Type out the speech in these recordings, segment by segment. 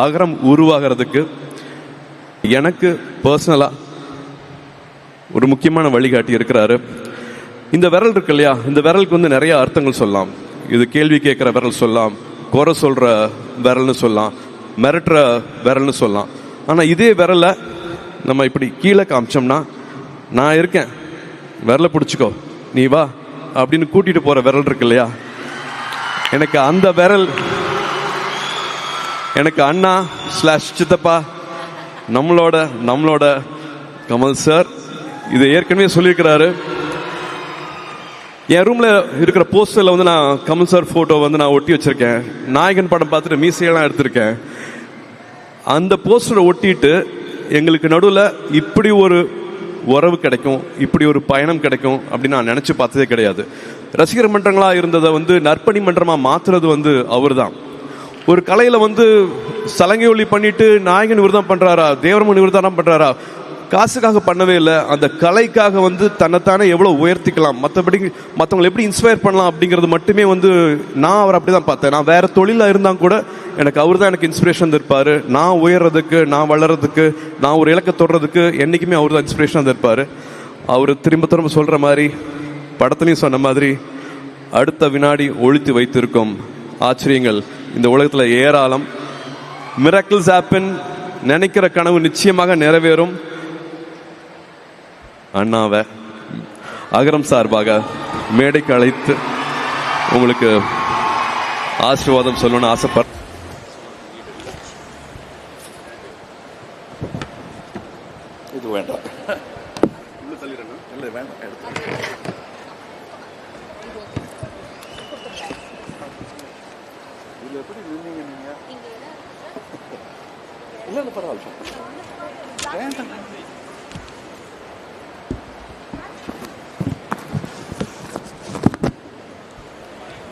அகரம் உருவாகிறதுக்கு எனக்கு பர்சனலாக ஒரு முக்கியமான வழிகாட்டி இருக்கிறாரு. இந்த விரல் இருக்கு இல்லையா, இந்த விரலுக்கு வந்து நிறைய அர்த்தங்கள் சொல்லலாம். இது கேள்வி கேட்குற விரல் சொல்லலாம், குறை சொல்கிற விரல்னு சொல்லலாம், மிரட்டுற விரல்னு சொல்லலாம். ஆனால் இதே விரலை நம்ம இப்படி கீழே காமிச்சோம்னா, நான் இருக்கேன், விரலை பிடிச்சிக்கோ, நீ வா அப்படின்னு கூட்டிகிட்டு போகிற விரல் இருக்கு இல்லையா, எனக்கு அந்த விரல், எனக்கு அண்ணா / சித்தப்பா, நம்மளோட கமல் சார் இதை ஏற்கனவே சொல்லியிருக்கிறாரு. என் ரூமில் இருக்கிற போஸ்டரில் வந்து நான் கமல் சார் ஃபோட்டோ வந்து நான் ஒட்டி வச்சுருக்கேன். நாயகன் படம் பார்த்துட்டு மீசையெல்லாம் எடுத்திருக்கேன். அந்த போஸ்டரை ஒட்டிட்டு எங்களுக்கு நடுவில் இப்படி ஒரு உறவு கிடைக்கும், இப்படி ஒரு பயணம் கிடைக்கும் அப்படின்னு நான் நினச்சி பார்த்ததே கிடையாது. ரசிகர் மன்றங்களாக இருந்ததை வந்து நற்பணி மன்றமாக மாற்றுறது வந்து அவர் தான். ஒரு கலையில் வந்து சலங்கை ஒளி பண்ணிட்டு நாயகன் இவர் தான் பண்ணுறாரா, தேவரமன் இவர் தான் பண்ணுறாரா, காசுக்காக பண்ணவே இல்லை. அந்த கலைக்காக வந்து தன்னைத்தானே எவ்வளோ உயர்த்திக்கலாம், மற்றபடி மற்றவங்களை எப்படி இன்ஸ்பயர் பண்ணலாம் அப்படிங்கிறது மட்டுமே வந்து நான் அவர் அப்படி தான் பார்த்தேன். நான் வேறு தொழிலாக இருந்தால் கூட எனக்கு அவர் தான் எனக்கு இன்ஸ்பிரேஷன் இருப்பார். நான் உயர்றதுக்கு, நான் வளர்கிறதுக்கு, நான் ஒரு இலக்கை தொடுறதுக்கு என்றைக்குமே அவர் தான் இன்ஸ்பிரேஷனாக இருப்பார். அவர் திரும்ப சொல்கிற மாதிரி, படத்துலையும் சொன்ன மாதிரி, அடுத்த வினாடி ஒழித்து வைத்திருக்கும் ஆச்சரியங்கள் இந்த உலகத்தில் ஏராளம். Miracles happen. நினைக்கிற கனவு நிச்சயமாக நிறைவேறும். அண்ணாவை அகரம் சார்பாக மேடைக்கு அழைத்து உங்களுக்கு ஆசீர்வாதம் சொல்லணும்னு ஆசைப்பட. இது வேண்டாம்,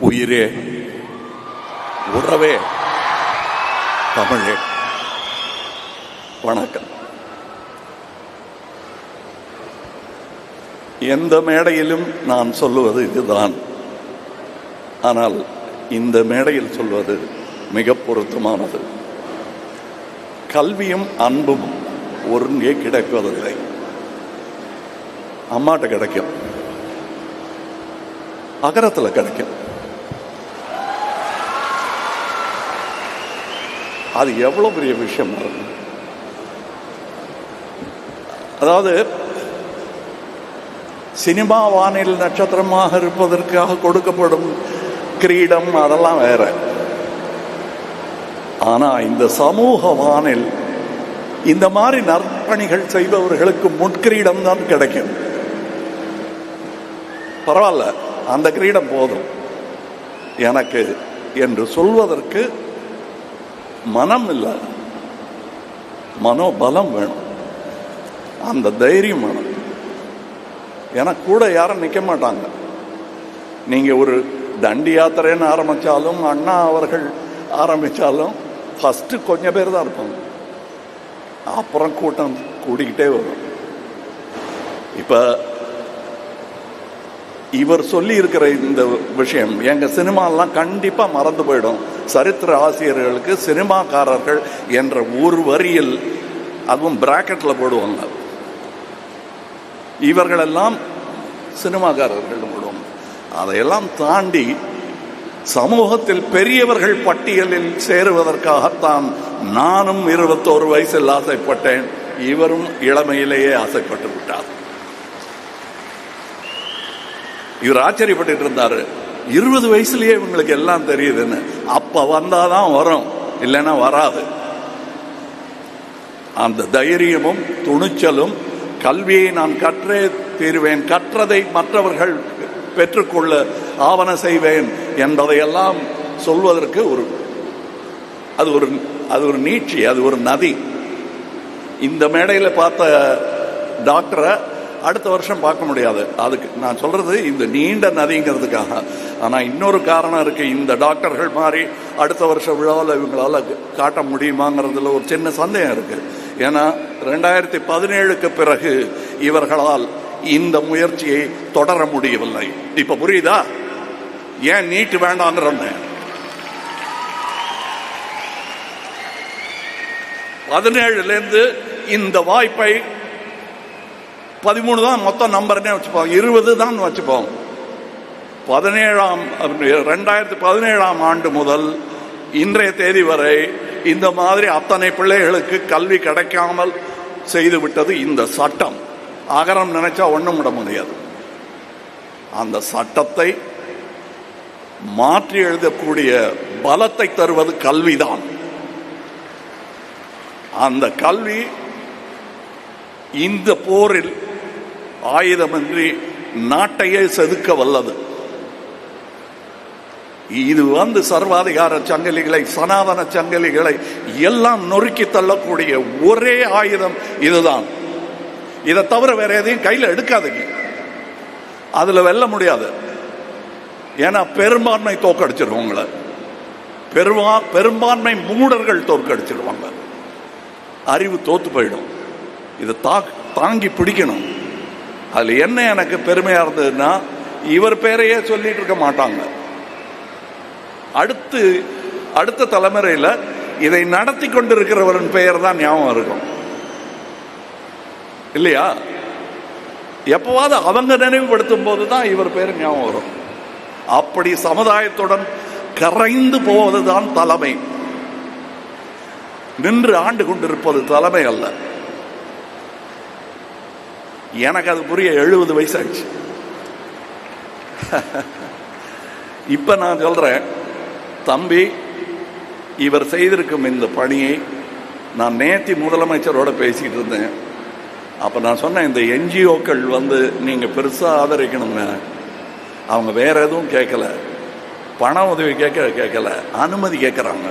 உயிரே, உறவே, தமிழே, வணக்கம். எந்த மேடையிலும் நான் சொல்லுவது இதுதான். ஆனால் இந்த மேடையில் சொல்வது மிக பொருத்தமானது. கல்வியும் அன்பும் ஒருங்கே கிடைப்பதில்லை. அம்மாட்ட கிடைக்கும், அகரத்தில் கிடைக்கும். அது எவ்வளவு பெரிய விஷயம். அதாவது சினிமா வானில் நட்சத்திரமாக இருப்பதற்காக கொடுக்கப்படும் கிரீடம் அதெல்லாம் வேற. ஆனா இந்த சமூக வானில் இந்த மாதிரி நற்பணிகள் செய்பவர்களுக்கு முட்கிரீடம் தான் கிடைக்கும். பரவாயில்ல, அந்த கிரீடம் போதும் எனக்கு என்று சொல்வதற்கு மனம் இல்லை, மனோபலம் வேணும், அந்த தைரியம் வேணும். எனக்கு கூட யாரும் நிற்க மாட்டாங்க. நீங்க ஒரு தண்டி யாத்திரைன்னு ஆரம்பிச்சாலும், அண்ணா அவர்கள் ஆரம்பிச்சாலும் ஃபர்ஸ்ட் கொஞ்சம் பேர் தான் இருப்பாங்க, அப்புறம் கூட்டம் கூடிக்கிட்டே வரும். இப்ப இவர் சொல்லி இருக்கிற இந்த விஷயம் எங்க சினிமாலாம் கண்டிப்பா மறந்து போயிடும். சரித்திர ஆசிரியர்களுக்கு சினிமாக்காரர்கள் என்ற ஒரு வரியில், அதுவும் பிராக்கெட்ல போடுவாங்க, இவர்களெல்லாம் சினிமாக்காரர்கள் போடுவாங்க. அதையெல்லாம் தாண்டி சமூகத்தில் பெரியவர்கள் பட்டியலில் சேருவதற்காகத்தான் நானும் 21 வயசில் ஆசைப்பட்டேன். இவரும் இளமையிலேயே ஆசைப்பட்டு விட்டார். இவர் ஆச்சரியப்பட்டு இருந்தாரு, 20 வயசுலயே இவங்களுக்கு எல்லாம் தெரியுதுன்னு. அப்ப வந்தாதான் வரும், இல்லைன்னா வராது. அந்த தைரியமும் துணிச்சலும், கல்வியை நான் கற்றே தீர்வேன், கற்றதை மற்றவர்கள் பெற்றுக்கொள்ள ஆவண செய்வேன் என்பதையெல்லாம் சொல்வதற்கு அது ஒரு நீட்சி, அது ஒரு நதி. இந்த மேடையில் பார்த்த டாக்டரை அடுத்த வருஷம் பார்க்க முடியாது. அதுக்கு நான் சொல்றது இந்த நீண்ட நதிங்கிறதுக்காக. ஆனா இன்னொரு காரணம் இருக்கு. இந்த டாக்டர்கள் மாதிரி அடுத்த வருஷம் விழாவில் இவங்களால காட்ட முடியுமாங்கிறதுல ஒரு சின்ன சந்தேகம் இருக்கு. ஏன்னா 2017க்கு பிறகு இவர்களால் இந்த முயற்சியை தொடர முடியவில்லை. இப்ப புரியுதா ஏன் நீட் வேண்டாங்கிறோம். 17 இந்த வாய்ப்பை 13 தான் மொத்தம் நம்பர்னே வச்சுப்போம், 20 தான் வச்சுப்போம். 2017 ஆண்டு முதல் இன்றைய தேதி வரை இந்த மாதிரி அத்தனை பிள்ளைகளுக்கு கல்வி கிடைக்காமல் செய்து விட்டது இந்த சட்டம். அகரம் நினைச்சா ஒண்ணும் விட முடியாது. அந்த சட்டத்தை மாற்றி எழுதக்கூடிய பலத்தை தருவது கல்விதான். அந்த கல்வி இந்த போரில் ஆயுதமின்றி நாட்டையே செதுக்க வல்லது. இது சர்வாதிகார சங்கிலிகளை, சனாதன சங்கிலிகளை எல்லாம் நொறுக்கி தள்ளக்கூடிய ஒரே ஆயுதம் இதுதான். இதை தவிர வேற எதையும் கையில் எடுக்காதீங்க. அதுல வெல்ல முடியாது. ஏன்னா பெரும்பான்மை தோற்கடிச்சிருவாங்க. பெரும்பான்மை மூடர்கள் தோற்கடிச்சிருவாங்க. அறிவு தோத்து போயிடும். இதை தாங்கி பிடிக்கணும். அதுல என்ன எனக்கு பெருமையா இருந்ததுன்னா, இவர் பேரையே சொல்லிட்டு இருக்க மாட்டாங்க. அடுத்த தலைமுறையில் இதை நடத்தி கொண்டிருக்கிறவரின் பெயர் தான் ஞாபகம் இருக்கும் இல்லையா? எப்பவாவது அவங்க நினைவுபடுத்தும் போதுதான் இவர் பேர் ஞாபகம் வரும். அப்படி சமுதாயத்துடன் கரைந்து போவதுதான் தலைமை. நின்று ஆண்டு கொண்டிருப்பது தலைமை அல்ல. எனக்கு அது புரிய 70 வயசு ஆயிடுச்சு. இப்ப நான் சொல்றேன், தம்பி, இவர் செய்திருக்கும் இந்த பணியை நான் நேத்தி முதலமைச்சரோட பேசிக்கிட்டு இருந்தேன். அப்ப நான் சொன்னேன், இந்த என்ஜிஓக்கள் நீங்க பெருசா ஆதரிக்கணுங்க. அவங்க வேற எதுவும் கேட்கல, பண உதவி கேட்கல, அனுமதி கேட்கறாங்க.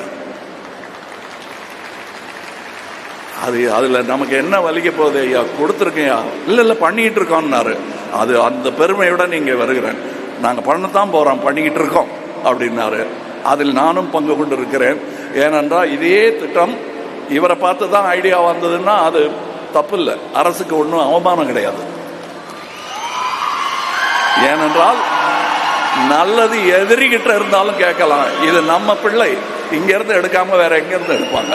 அதுல நமக்கு என்ன வலிக்க போகுது? ஐயா கொடுத்துருக்கையா? இல்ல பண்ணிக்கிட்டு இருக்கோம்னாரு. அது அந்த பெருமையோட நீங்க வருகிறேன். நாங்க பண்ணத்தான் போறோம், பண்ணிக்கிட்டு இருக்கோம் அப்படின்னாரு. அதில் நானும் பங்கு கொண்டு இருக்கிறேன். ஏனென்றால் இதே திட்டம் இவரை பார்த்து தான் ஐடியா வந்ததுன்னா அது தப்பு இல்லை, அரசுக்கு ஒன்றும் அவமானம் கிடையாது. ஏனென்றால் நல்லது எதிரிகிட்ட இருந்தாலும் கேட்கலாம். இது நம்ம பிள்ளை, இங்க இருந்து எடுக்காம வேற எங்க இருந்து எடுப்பாங்க?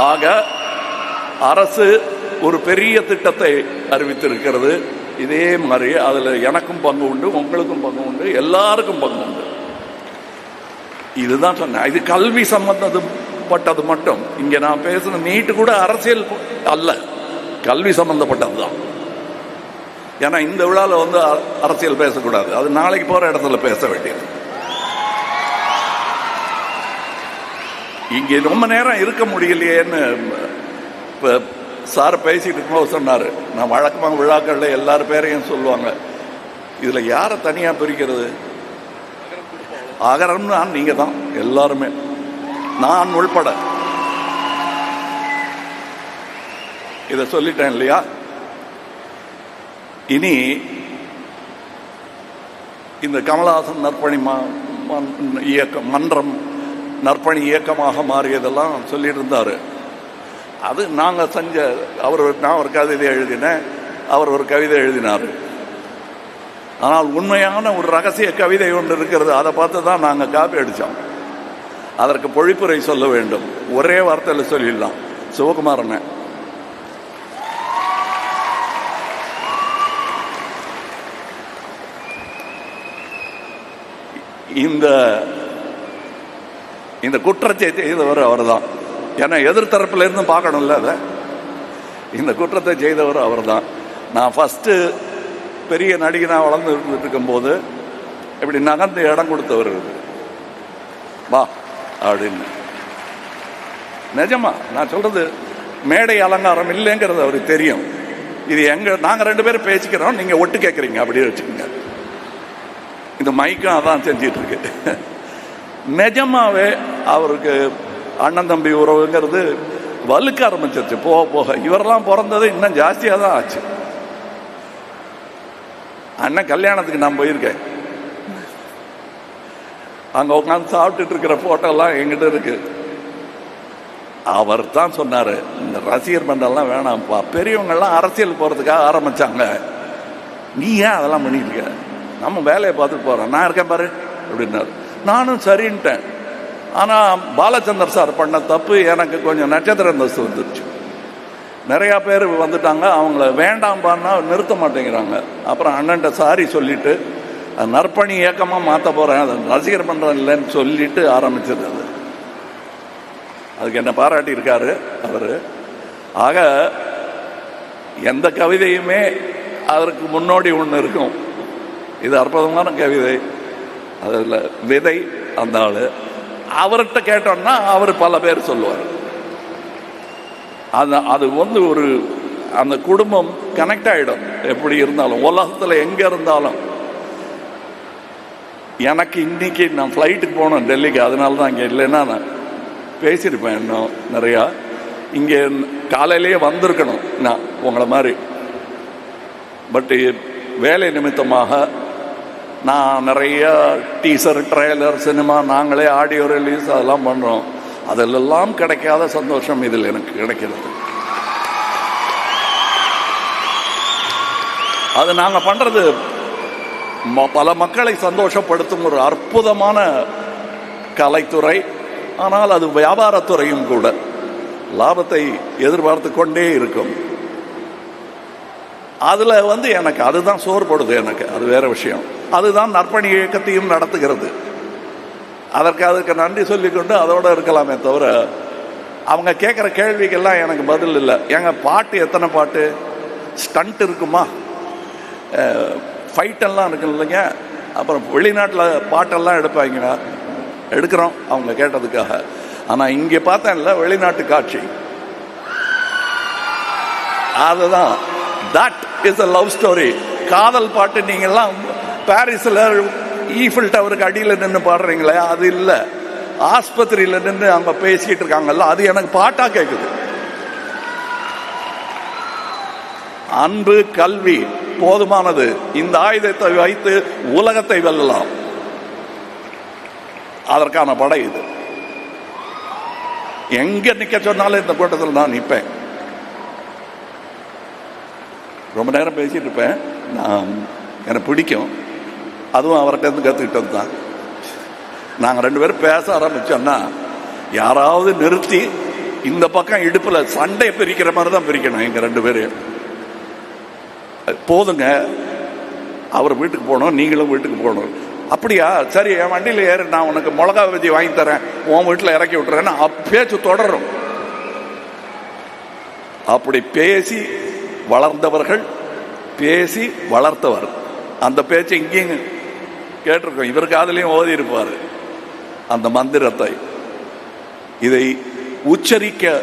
ஆக அரசு ஒரு பெரிய திட்டத்தை அறிவித்திருக்கிறது. இதே மாதிரி அதுல எனக்கும் பங்கு உண்டு, உங்களுக்கும் பங்கு உண்டு, எல்லாருக்கும் பங்கு உண்டு. இதுதான் சொன்னேன். இது கல்வி சம்பந்தப்பட்டது மட்டும். இங்க நான் பேசுன நீட்டு கூட அரசியல் அல்ல, கல்வி சம்பந்தப்பட்டதுதான். ஏன்னா இந்த விழாவில் அரசியல் பேசக்கூடாது, அது நாளைக்கு போற இடத்துல பேச வேண்டியது. இங்க ரொம்ப நேரம் இருக்க முடியலையேன்னு சார் பேசிட்டு இருக்கும்போது சொன்னாரு. நான் வழக்கமாக விழாக்கள்ல எல்லாரும் பேரையும் சொல்லுவாங்க. இதுல யாரை தனியா பிரிக்கிறது? அகரம்னா நீங்க தான், எல்லாருமே, நான் உள்பட. இத சொல்லிட்டேன் இல்லையா? இனி இந்த கமலஹாசன் நற்பணி இயக்கம், மன்றம் நற்பணி இயக்கமாக மாறியதெல்லாம் சொல்லிட்டு இருந்தாரு. அது நாங்கள் செஞ்ச, நான் ஒரு கவிதை எழுதினேன், அவர் ஒரு கவிதை எழுதினார். ஆனால் உண்மையான ஒரு ரகசிய கவிதை ஒன்று இருக்கிறது, அதை பார்த்து தான் நாங்கள் காப்பி அடித்தோம். அதற்கு பொழிப்புரை சொல்ல வேண்டும். ஒரே வார்த்தையில் சொல்லிடலாம். சிவகுமாரன் இந்த குற்றத்தை செய்தவர் அவர் தான். ஏன்னா எதிர்த்தரப்புல இருந்து பார்க்கணும்ல, அதை இந்த குற்றத்தை செய்தவர் அவர் தான். நான் ஃபர்ஸ்ட் பெரிய நடிகனா வளர்ந்து இருக்கும்போது இப்படி நகர்ந்து இடம் கொடுத்தவர் வா அப்படின்னு. நிஜமா நான் சொல்றது மேடை அலங்காரம் இல்லைங்கிறது அவருக்கு தெரியும். இது நாங்க 2 பேரும் பேசிக்கிறோம், நீங்க ஒட்டு கேட்கறீங்க, அப்படியே வச்சுக்கோங்க. இந்த மைக்கும் அதான் செஞ்சிட்டு இருக்கு. நிஜமாவே அவருக்கு அண்ணன் தம்பி உறவுங்கிறது வலுக்க ஆரம்பிச்சிருச்சு போக போக. இவரெல்லாம் பிறந்தது இன்னும் ஜாஸ்தியா தான் ஆச்சு. அண்ணன் கல்யாணத்துக்கு நான் போயிருக்கேன். அங்க உட்காந்து சாப்பிட்டுட்டு இருக்கிற போட்டோ எல்லாம் எங்கிட்ட இருக்கு. அவர் தான் சொன்னாரு, இந்த ரசிகர் மன்றம்லாம் வேணாம்ப்பா, பெரியவங்க எல்லாம் அரசியல் போறதுக்காக ஆரம்பிச்சாங்க, நீ ஏன் அதெல்லாம் பண்ணிட்டு இருக்க? நம்ம வேலையை பார்த்துட்டு போறோம், நான் இருக்கேன் பாரு அப்படின்னாரு. நானும் சரின்ட்டேன். ஆனால் பாலச்சந்தர் சார் பண்ண தப்பு எனக்கு கொஞ்சம் நட்சத்திர அந்தஸ்து வந்துருச்சு. நிறையா பேர் வந்துட்டாங்க, அவங்கள வேண்டாம்பான்னா நிறுத்த மாட்டேங்கிறாங்க. அப்புறம் அண்ணன்ட்ட சாரி சொல்லிட்டு நற்பணி இயக்கமாக மாற்ற போகிறேன், அதை ரசிகர் பண்ணுறேன் இல்லைன்னு சொல்லிட்டு ஆரம்பிச்சது. அதுக்கு என்ன பாராட்டி இருக்காரு அவர். ஆக எந்த கவிதையுமே அதற்கு முன்னோடி ஒன்று இருக்கும். இது அற்புதமான கவிதை, அதில் விதை அந்த ஆள். அவர்கிட்ட கேட்டோம்னா அவர் பல பேர் சொல்லுவார். அது ஒரு அந்த குடும்பம் கனெக்ட் ஆகிடும். எப்படி இருந்தாலும் உலகத்தில் எங்கே இருந்தாலும். எனக்கு இன்னைக்கு நான் ஃப்ளைட்டுக்கு போனேன் டெல்லிக்கு, அதனால தான் இங்கே இல்லைன்னா நான் பேசியிருப்பேன் இன்னும் நிறையா. இங்கே காலையிலேயே வந்திருக்கணும் நான் உங்களை மாதிரி. பட் வேலை நிமித்தமாக நான் நிறைய டீசர், ட்ரெய்லர், சினிமா, நாங்களே ஆடியோ ரிலீஸ் அதெல்லாம் பண்ணுறோம். அதிலெல்லாம் கிடைக்காத சந்தோஷம் இதில் எனக்கு கிடைக்கிறது. அது நாங்கள் பண்ணுறது பல மக்களை சந்தோஷப்படுத்தும் ஒரு அற்புதமான கலைத்துறை. ஆனால் அது வியாபாரத்துறையும் கூட. லாபத்தை எதிர்பார்த்து கொண்டே இருக்கும். அதில் எனக்கு அதுதான் சோர்படுது. எனக்கு அது வேற விஷயம். அதுதான் நற்பணி இயக்கத்தையும் நடத்துகிறது. அதற்கு நன்றி சொல்லிக்கொண்டு அதோட இருக்கலாமே தவிர, அவங்க கேட்குற கேள்விக்கெல்லாம் எனக்கு பதில் இல்லை. எங்க பாட்டு எத்தனை பாட்டு, ஸ்டண்ட் இருக்குமா, ஃபைட்டெல்லாம் இருக்கு இல்லைங்க. அப்புறம் வெளிநாட்டில் பாட்டெல்லாம் எடுக்கிறோம் அவங்க கேட்டதுக்காக. ஆனால் இங்கே பார்த்தேன்ல வெளிநாட்டு காட்சி, அதுதான் that is a love story. காதல் பாட்டு நீங்கள்லாம் பாரிஸில் ஈஃபில் டவருக்கு அடியில் நின்று பாடுறீங்களே, அது இல்லை. ஆஸ்பத்திரியில் நின்று அவங்க பேசிக்கிட்டு இருக்காங்கல்ல, அது எனக்கு பாட்டா கேட்குது. அன்பு, கல்வி போதுமானது. இந்த ஆயுதத்தை வைத்து உலகத்தை வெல்லலாம். அதற்கான படை இது. எங்க நிக்க சொன்னாலும் இந்த கூட்டத்தில் நான் நிற்பேன். ரொம்ப நேரம் பேசிட்டு இருப்பேன். எனக்கு பிடிக்கும். அதுவும் அவர்கிட்ட இருந்து கற்றுக்கிட்டது தான். நாங்கள் 2 பேரும் பேச ஆரம்பிச்சோம்னா யாராவது நிறுத்தி இந்த பக்கம் இடுப்பில் சண்டை பிரிக்கிற மாதிரி தான் பிரிக்கணும். எங்கள் 2 பேரையும் போதுங்க, அவர் வீட்டுக்கு போகணும், நீங்களும் வீட்டுக்கு போகணும். அப்படியா, சரி, என் வண்டியில் ஏறு, நான் உனக்கு மிளகா பஜ்ஜி வாங்கி தரேன், உன் வீட்டில் இறக்கி விட்டுறேன்னு பேச்சு தொடரும். அப்படி பேசி வளர்ந்தவர்கள், பேசி வளர்த்தவர். அந்த பேச்சு இங்கேயும் கேட்டிருக்கோம். இவர் காதலையும் ஓதி இருப்பார் அந்த மந்திரத்தை. இதை உச்சரிக்க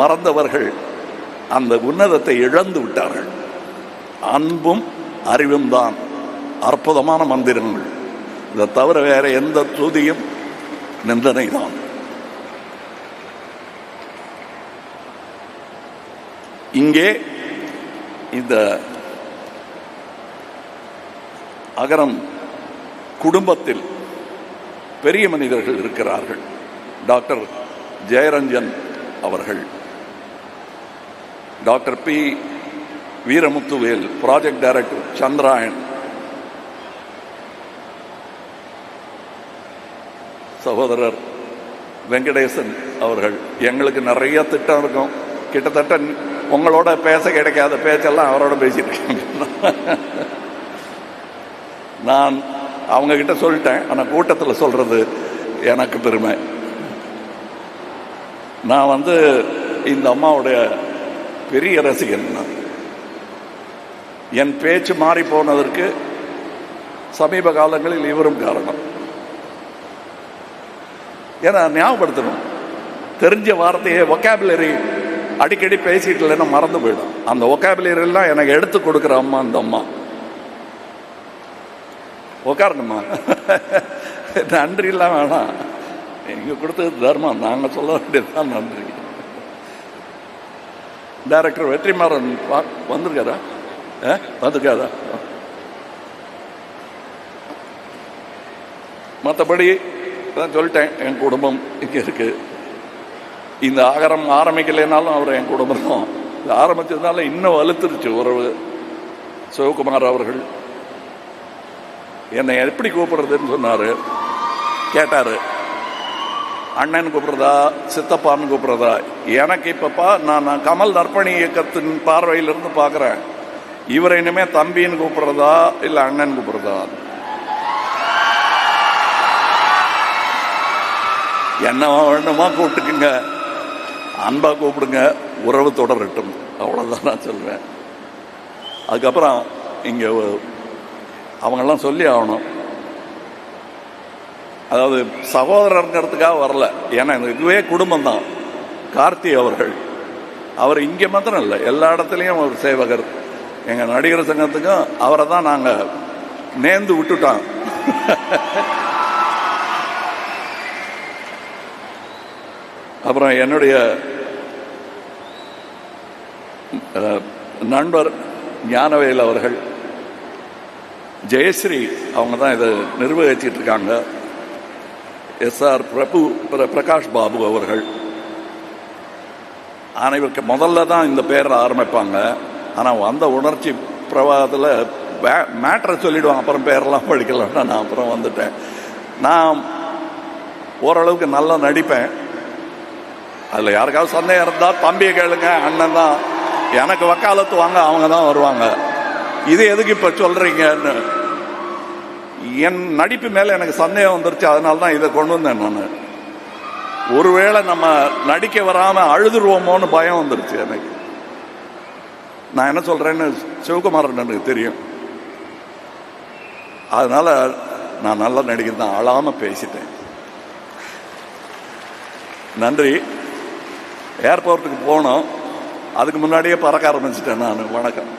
மறந்தவர்கள் அந்த உன்னதத்தை இழந்து விட்டார்கள். அன்பும் அறிவும் தான் அற்புதமான மந்திரங்கள். இதை தவிர வேற எந்த துதியும் நிந்தனை தான். இங்கே இந்த அகரம் குடும்பத்தில் பெரிய மனிதர்கள் இருக்கிறார்கள். டாக்டர் ஜெயரஞ்சன் அவர்கள், doctor P Veeramuthuvel, project director Chandrayaan, சகோதரர் வெங்கடேசன் அவர்கள். எங்களுக்கு நிறைய திட்டம் இருக்கும். கிட்டத்தட்ட உங்களோட பேச கிடைக்காத பேச்செல்லாம் அவரோட பேசிட்டு இருக்கேன். நான் அவங்க கிட்ட சொல்லிட்டேன், ஆனால் கூட்டத்தில் சொல்றது எனக்கு பெருமை. நான் இந்த அம்மாவுடைய பெரிய ரசிகன். என் பேச்சு மாறி போனதற்கு சமீப காலங்களில் இவரும் காரணம். ஏன்னா ஞாபகப்படுத்தணும், தெரிஞ்ச வார்த்தையை ஒக்காபுலரி அடிக்கடி பேசிட்டு இல்லைன்னா மறந்து போயிடும். அந்த ஒக்காபுலரி எல்லாம் எனக்கு எடுத்து கொடுக்குற அம்மா அந்த அம்மா. உட்காரணுமா, நன்றி எல்லாம் வேணாம், நீங்க கொடுத்தது தர்மம், நாங்க சொல்ல வேண்டியதுதான் நன்றி. டைரக்டர் வெற்றிமாறன் வந்திருக்காரா? வந்திருக்காரா? மற்றபடி தான் சொல்லிட்டேன், என் குடும்பம் இங்கே இருக்கு. இந்த ஆகரம் ஆரம்பிக்கலைனாலும் அவர் என் குடும்பம் தான். இது ஆரம்பிச்சதுனால இன்னும் வலுத்துருச்சு உறவு. சிவகுமார் அவர்கள் என்னை எப்படி கூப்பிடுறதுன்னு சொன்னாரு, கேட்டாரு. அண்ணன் கூப்பிடுறதா சித்தப்பான்னு கூப்பிடுறதா, எனக்கு இப்பப்பா நான் கமல் நற்பணி இயக்கத்தின் பார்வையிலிருந்து பார்க்குறேன், இவரை இனிமே தம்பின்னு கூப்பிடுறதா இல்லை அண்ணன் கூப்பிடுறதா? என்னவா வேணுமா கூப்பிட்டுக்குங்க, அன்பா கூப்பிடுங்க, உறவு தொடரட்டும், அவ்வளோதான் நான் சொல்வேன். அதுக்கப்புறம் இங்கே அவங்கெல்லாம் சொல்லி ஆகணும். அதாவது சகோதரருங்கிறதுக்காக வரல, ஏன்னா இதுவே குடும்பம் தான். கார்த்தி அவர்கள், அவர் இங்கே மாத்திரம் இல்லை, எல்லா இடத்துலையும் ஒரு சேவகர். எங்கள் நடிகர் சங்கத்துக்கும் அவரை தான் நாங்கள் நேர்ந்து விட்டுட்டோம். அப்புறம் என்னுடைய நண்பர் ஞானவேல் அவர்கள், ஜெயஸ்ரீ அவங்க தான் இதை நிர்வகிச்சிட்டு இருக்காங்க, SR பிரகாஷ் பாபு அவர்கள். அனைவருக்கு முதல்ல தான் இந்த பேரை ஆரம்பிப்பாங்க. ஆனால் வந்த உணர்ச்சி பிரவாகத்தில் மேட்ரை சொல்லிவிடுவாங்க, அப்புறம் பேரெல்லாம் படிக்கலாம்னா நான் அப்புறம் வந்துட்டேன். நான் ஓரளவுக்கு நல்லா நடிப்பேன். அதில் யாருக்காவது சந்தேகம் இருந்தால் தம்பியை கேளுங்க, அண்ணன் தான் எனக்கு வக்காலத்து வாங்க, அவங்க தான் வருவாங்க. இது எதுக்கு இப்போ சொல்கிறீங்கன்னு என் நடிப்பு மேலே எனக்கு சந்தேகம் வந்துருச்சு, அதனால தான் இதை கொண்டு வந்தேன். நான் ஒருவேளை நம்ம நடிக்க வராமல் அழுதுருவோமோன்னு பயம் வந்துருச்சு எனக்கு. நான் என்ன சொல்கிறேன்னு சிவகுமாரன் எனக்கு தெரியும், அதனால நான் நல்லா நடிக்கிறேன் தான், அழாமல் பேசிட்டேன். நன்றி. ஏர்போர்ட்டுக்கு போனோம், அதுக்கு முன்னாடியே பறக்க ஆரம்பிச்சிட்டேன் நான். வணக்கம்.